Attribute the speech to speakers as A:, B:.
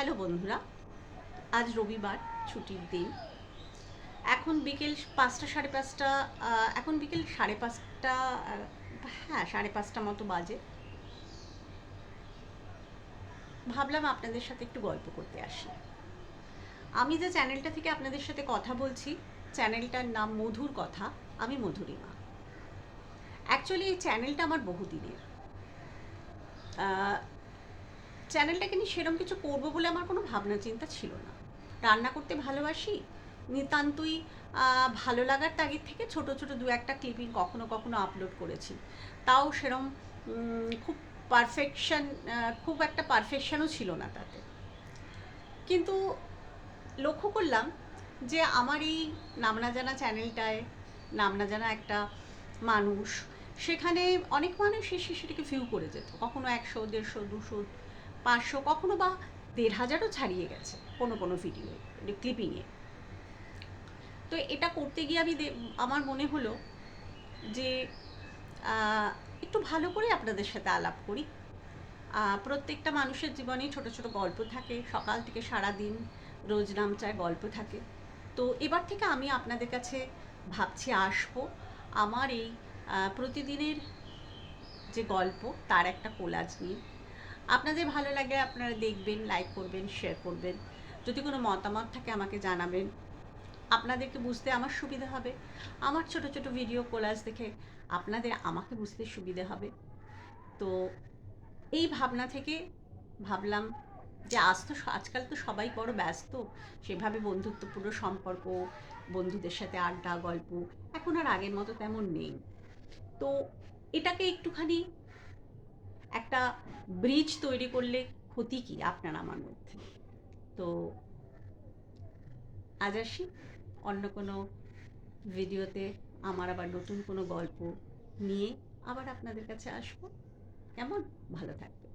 A: Hello বন্ধুরা, আজ রবিবার, ছুটির দিন। এখন বিকেল ৫টা ৫:৩০। এখন বিকেল ৫:৩০, হ্যাঁ ৫:৩০ মতো বাজে। ভাবলাম আপনাদের সাথে একটু গল্প করতে আসি। আমি যে চ্যানেলটা থেকে আপনাদের সাথে কথা বলছি, চ্যানেলটার নাম মধুর কথা। আমি মধুরিমা। অ্যাকচুয়ালি এই চ্যানেলটা আমার বহুদিনের। চ্যানেলটাকে নিয়ে সেরকম কিছু করবো বলে আমার কোনো ভাবনা চিন্তা ছিল না। রান্না করতে ভালোবাসি, নিতান্তই ভালো লাগার তাগিদ থেকে ছোট ছোট দু একটা ক্লিপিং কখনো কখনো আপলোড করেছি। তাও সেরম খুব পারফেকশন, খুব একটা পারফেকশনও ছিল না তাতে। কিন্তু লক্ষ্য করলাম যে আমার এই নাম না জানা চ্যানেলটায় নাম না জানা একটা মানুষ, সেখানে অনেক মানুষ এসে সেটাকে ভিউ করে যেত, কখনো ১০০, ১৫০, ২০০, ৫০০, কখনো বা ১,৫০০ও ছাড়িয়ে গেছে কোনো কোনো ভিডিও ক্লিপিংয়ে। তো এটা করতে গিয়ে আমার মনে হলো যে একটু ভালো করে আপনাদের সাথে আলাপ করি। প্রত্যেকটা মানুষের জীবনেই ছোট ছোট গল্প থাকে, সকাল থেকে সারা দিন রোজ নামচায় গল্প থাকে। তো এবার থেকে আমি আপনাদের কাছে ভাবছি আসবো আমার এই প্রতিদিনের যে গল্প তার একটা কোলাজ নিয়ে। আপনাদের ভালো লাগে আপনারা দেখবেন, লাইক করবেন, শেয়ার করবেন। যদি কোনো মতামত থাকে আমাকে জানাবেন, আপনাদেরকে বুঝতে আমার সুবিধা হবে। আমার ছোট ছোট ভিডিও কোলাজ দেখে আপনাদের আমাকে বুঝতে সুবিধে হবে। তো এই ভাবনা থেকে ভাবলাম যে আজকাল তো সবাই বড় ব্যস্ত, সেভাবে বন্ধুত্বপূর্ণ সম্পর্ক, বন্ধুদের সাথে আড্ডা গল্প এখন আর আগের মতো তেমন নেই। তো এটাকে একটুখানি একটা ব্রিজ তৈরি করলে ক্ষতি কি আপনার আমার মধ্যে? তো আজ আসি অন্য কোনো ভিডিওতে, আমার আবার নতুন কোনো গল্প নিয়ে আবার আপনাদের কাছে আসবো। কেমন? ভালো থাকবেন।